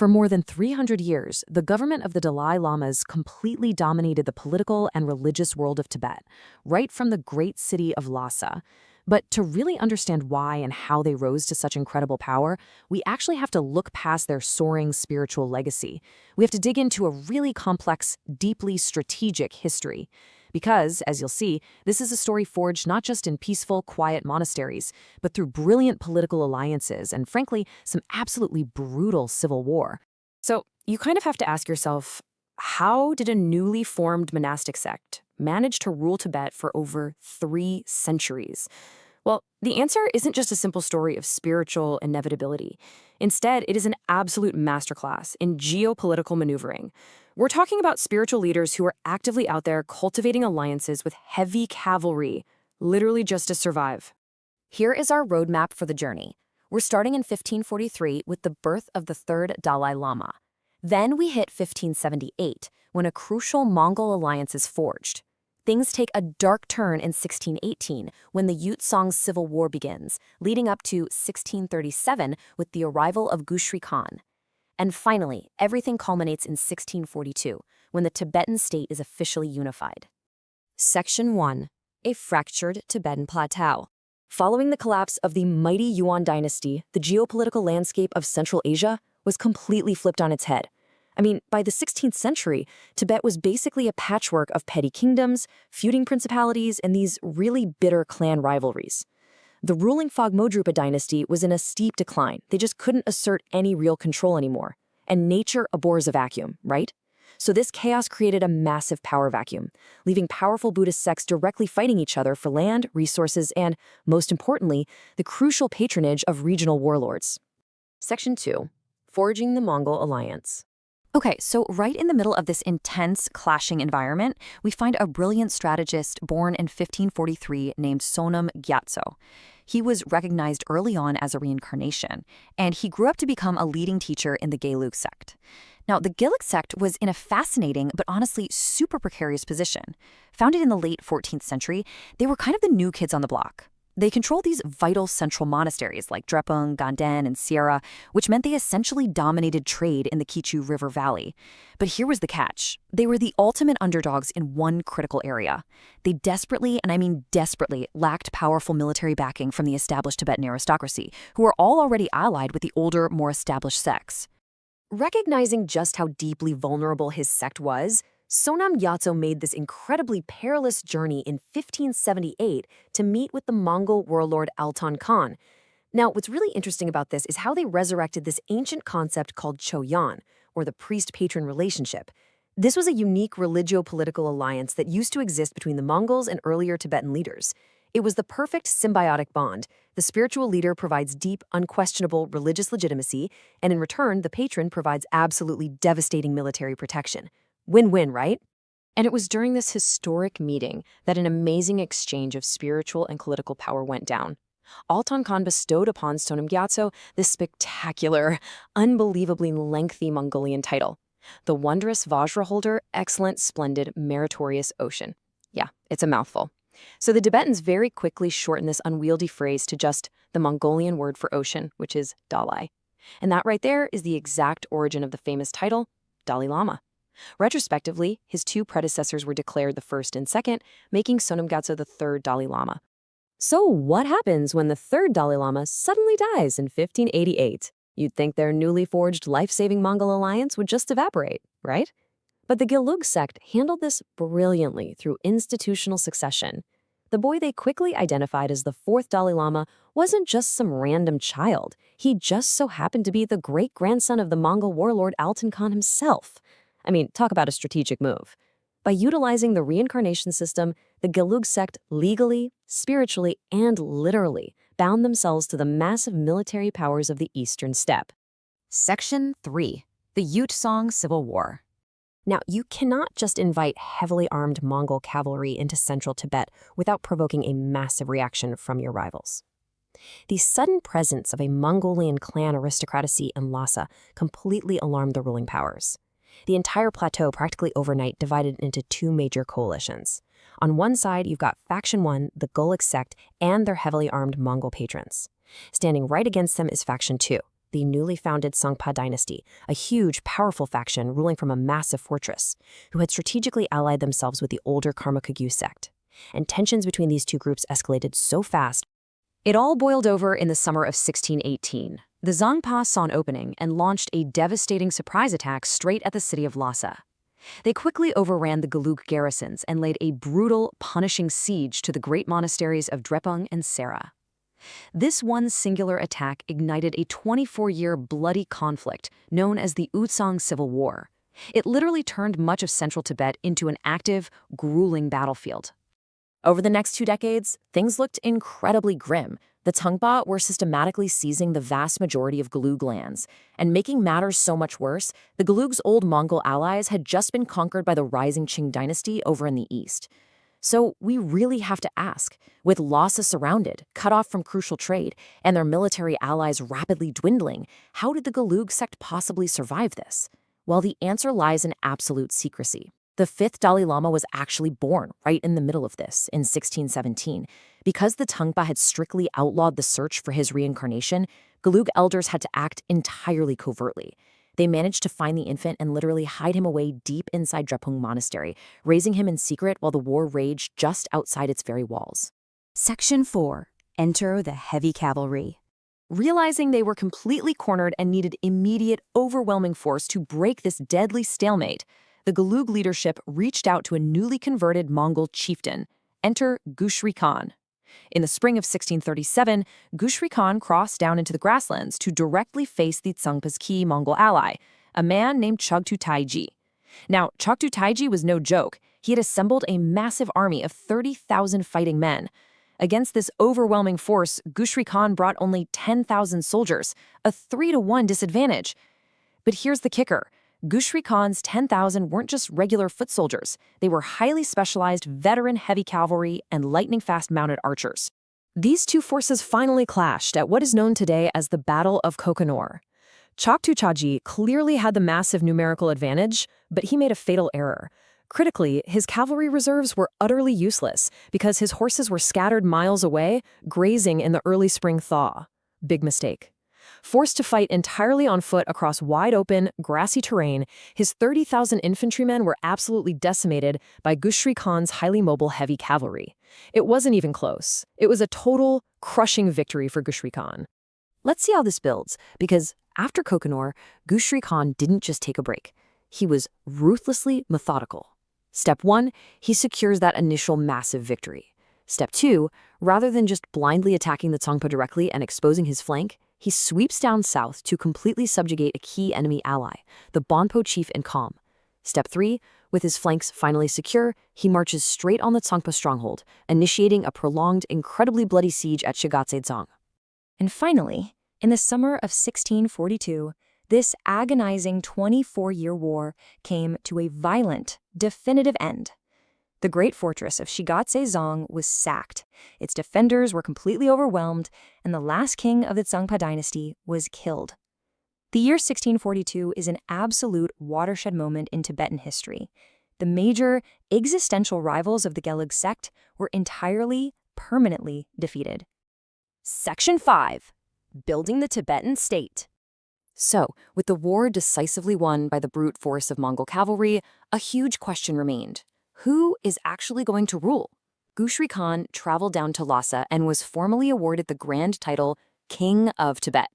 For more than 300 years, the government of the Dalai Lamas completely dominated the political and religious world of Tibet, right from the great city of Lhasa. But to really understand why and how they rose to such incredible power, we actually have to look past their soaring spiritual legacy. We have to dig into a really complex, deeply strategic history. Because, as you'll see, this is a story forged not just in peaceful, quiet monasteries, but through brilliant political alliances and, frankly, some absolutely brutal civil war. So you kind of have to ask yourself, how did a newly formed monastic sect manage to rule Tibet for over 3 centuries? Well, the answer isn't just a simple story of spiritual inevitability. Instead, it is an absolute masterclass in geopolitical maneuvering. We're talking about spiritual leaders who are actively out there cultivating alliances with heavy cavalry, literally just to survive. Here is our roadmap for the journey. We're starting in 1543 with the birth of the third Dalai Lama. Then we hit 1578, when a crucial Mongol alliance is forged. Things take a dark turn in 1618, when the Yutsong's civil war begins, leading up to 1637 with the arrival of Gushri Khan. And finally, everything culminates in 1642, when the Tibetan state is officially unified. Section 1. A fractured Tibetan plateau. Following the collapse of the mighty Yuan dynasty, the geopolitical landscape of Central Asia was completely flipped on its head. I mean, by the 16th century, Tibet was basically a patchwork of petty kingdoms, feuding principalities, and these really bitter clan rivalries. The ruling Phog-Modrupa dynasty was in a steep decline. They just couldn't assert any real control anymore. And nature abhors a vacuum, right? So this chaos created a massive power vacuum, leaving powerful Buddhist sects directly fighting each other for land, resources, and, most importantly, the crucial patronage of regional warlords. Section 2. Forging the Mongol Alliance. Okay, so right in the middle of this intense, clashing environment, we find a brilliant strategist born in 1543 named Sonam Gyatso. He was recognized early on as a reincarnation, and he grew up to become a leading teacher in the Gelug sect. Now, the Gelug sect was in a fascinating but honestly super precarious position. Founded in the late 14th century, they were kind of the new kids on the block. They controlled these vital central monasteries like Drepung, Ganden, and Sierra, which meant they essentially dominated trade in the Kichu River Valley. But here was the catch. They were the ultimate underdogs in one critical area. They desperately, and I mean desperately, lacked powerful military backing from the established Tibetan aristocracy, who were all already allied with the older, more established sects. Recognizing just how deeply vulnerable his sect was, Sonam Gyatso made this incredibly perilous journey in 1578 to meet with the Mongol warlord Altan Khan. Now, what's really interesting about this is how they resurrected this ancient concept called Choyan, or the priest-patron relationship. This was a unique religio-political alliance that used to exist between the Mongols and earlier Tibetan leaders. It was the perfect symbiotic bond. The spiritual leader provides deep, unquestionable religious legitimacy, and in return, the patron provides absolutely devastating military protection. Win-win, right? And it was during this historic meeting that an amazing exchange of spiritual and political power went down. Altan Khan bestowed upon Sonam Gyatso this spectacular, unbelievably lengthy Mongolian title, the wondrous Vajra holder, excellent, splendid, meritorious ocean. Yeah, it's a mouthful. So the Tibetans very quickly shortened this unwieldy phrase to just the Mongolian word for ocean, which is Dalai. And that right there is the exact origin of the famous title, Dalai Lama. Retrospectively, his 2 predecessors were declared the first and second, making Sonam Gyatso the third Dalai Lama. So what happens when the third Dalai Lama suddenly dies in 1588? You'd think their newly forged life-saving Mongol alliance would just evaporate, right? But the Gelug sect handled this brilliantly through institutional succession. The boy they quickly identified as the 4th Dalai Lama wasn't just some random child. He just so happened to be the great-grandson of the Mongol warlord Altan Khan himself. I mean, talk about a strategic move. By utilizing the reincarnation system, the Gelug sect legally, spiritually, and literally bound themselves to the massive military powers of the Eastern Steppe. Section 3. The Yutsong Civil War. Now, you cannot just invite heavily armed Mongol cavalry into central Tibet without provoking a massive reaction from your rivals. The sudden presence of a Mongolian clan aristocracy in Lhasa completely alarmed the ruling powers. The entire plateau practically overnight divided into 2 major coalitions. On one side, you've got Faction 1, the Golok sect, and their heavily armed Mongol patrons. Standing right against them is Faction 2, the newly founded Songpa dynasty, a huge, powerful faction ruling from a massive fortress, who had strategically allied themselves with the older Karma-Kagyu sect. And tensions between these two groups escalated so fast. It all boiled over in the summer of 1618. The Zongpa saw an opening and launched a devastating surprise attack straight at the city of Lhasa. They quickly overran the Gelug garrisons and laid a brutal, punishing siege to the great monasteries of Drepung and Sera. This one singular attack ignited a 24-year bloody conflict known as the Utsang Civil War. It literally turned much of central Tibet into an active, grueling battlefield. Over the next 2 decades, things looked incredibly grim. The Tongpa were systematically seizing the vast majority of Gelug lands, and making matters so much worse, the Gelug's old Mongol allies had just been conquered by the rising Qing dynasty over in the east. So we really have to ask, with Lhasa surrounded, cut off from crucial trade, and their military allies rapidly dwindling, how did the Gelug sect possibly survive this? Well, the answer lies in absolute secrecy. The 5th Dalai Lama was actually born right in the middle of this, in 1617. Because the Tongpa had strictly outlawed the search for his reincarnation, Gelug elders had to act entirely covertly. They managed to find the infant and literally hide him away deep inside Drepung Monastery, raising him in secret while the war raged just outside its very walls. Section 4. Enter the heavy cavalry. Realizing they were completely cornered and needed immediate, overwhelming force to break this deadly stalemate, the Gelug leadership reached out to a newly converted Mongol chieftain. Enter Gushri Khan. In the spring of 1637, Gushri Khan crossed down into the grasslands to directly face the Tsangpa's key Mongol ally, a man named Chogtu Taiji. Now, Chogtu Taiji was no joke. He had assembled a massive army of 30,000 fighting men. Against this overwhelming force, Gushri Khan brought only 10,000 soldiers, a 3-to-1 disadvantage. But here's the kicker. Gushri Khan's 10,000 weren't just regular foot soldiers. They were highly specialized veteran heavy cavalry and lightning-fast mounted archers. These two forces finally clashed at what is known today as the Battle of Kokonor. Chogtu Taiji clearly had the massive numerical advantage, but he made a fatal error. Critically, his cavalry reserves were utterly useless because his horses were scattered miles away, grazing in the early spring thaw. Big mistake. Forced to fight entirely on foot across wide-open, grassy terrain, his 30,000 infantrymen were absolutely decimated by Gushri Khan's highly mobile heavy cavalry. It wasn't even close. It was a total, crushing victory for Gushri Khan. Let's see how this builds, because after Kokonor, Gushri Khan didn't just take a break. He was ruthlessly methodical. Step 1, he secures that initial massive victory. Step 2, rather than just blindly attacking the Tsangpa directly and exposing his flank, he sweeps down south to completely subjugate a key enemy ally, the Bonpo chief in Kham. Step 3, with his flanks finally secure, he marches straight on the Tsangpa stronghold, initiating a prolonged, incredibly bloody siege at Shigatse-dzong. And finally, in the summer of 1642, this agonizing 24-year war came to a violent, definitive end. The great fortress of Shigatse-dzong was sacked, its defenders were completely overwhelmed, and the last king of the Tsangpa dynasty was killed. The year 1642 is an absolute watershed moment in Tibetan history. The major, existential rivals of the Gelug sect were entirely, permanently defeated. Section 5. Building the Tibetan state. So, with the war decisively won by the brute force of Mongol cavalry, a huge question remained. Who is actually going to rule? Gushri Khan traveled down to Lhasa and was formally awarded the grand title King of Tibet.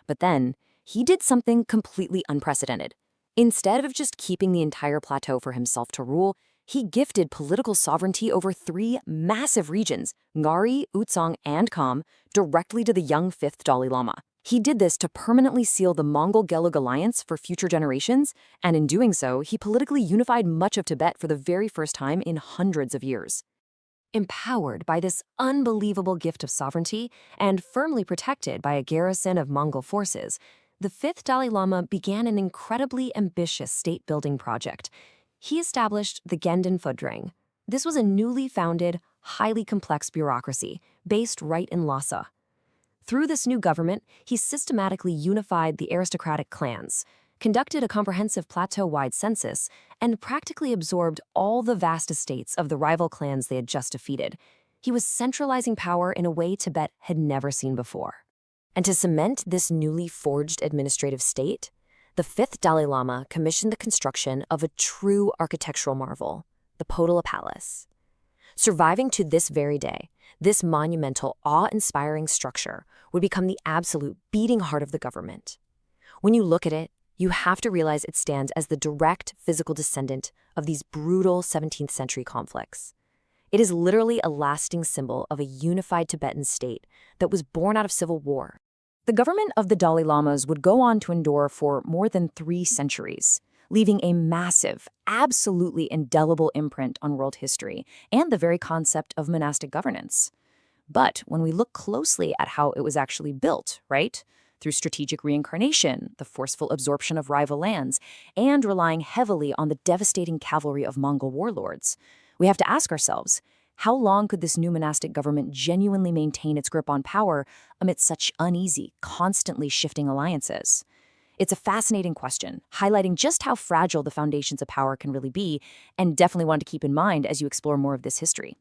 But then, he did something completely unprecedented. Instead of just keeping the entire plateau for himself to rule, he gifted political sovereignty over 3 massive regions, Ngari, Utsang, and Kham, directly to the young 5th Dalai Lama. He did this to permanently seal the Mongol-Gelug alliance for future generations, and in doing so, he politically unified much of Tibet for the very first time in hundreds of years. Empowered by this unbelievable gift of sovereignty and firmly protected by a garrison of Mongol forces, the 5th Dalai Lama began an incredibly ambitious state-building project. He established the Ganden Phodrang. This was a newly founded, highly complex bureaucracy based right in Lhasa. Through this new government, he systematically unified the aristocratic clans, conducted a comprehensive plateau-wide census, and practically absorbed all the vast estates of the rival clans they had just defeated. He was centralizing power in a way Tibet had never seen before. And to cement this newly forged administrative state, the fifth Dalai Lama commissioned the construction of a true architectural marvel, the Potala Palace. Surviving to this very day, this monumental, awe-inspiring structure would become the absolute beating heart of the government. When you look at it, you have to realize it stands as the direct physical descendant of these brutal 17th century conflicts. It is literally a lasting symbol of a unified Tibetan state that was born out of civil war. The government of the Dalai Lamas would go on to endure for more than 3 centuries, leaving a massive, absolutely indelible imprint on world history and the very concept of monastic governance. But when we look closely at how it was actually built, right? Through strategic reincarnation, the forceful absorption of rival lands, and relying heavily on the devastating cavalry of Mongol warlords, we have to ask ourselves, how long could this new monastic government genuinely maintain its grip on power amidst such uneasy, constantly shifting alliances? It's a fascinating question, highlighting just how fragile the foundations of power can really be, and definitely one to keep in mind as you explore more of this history.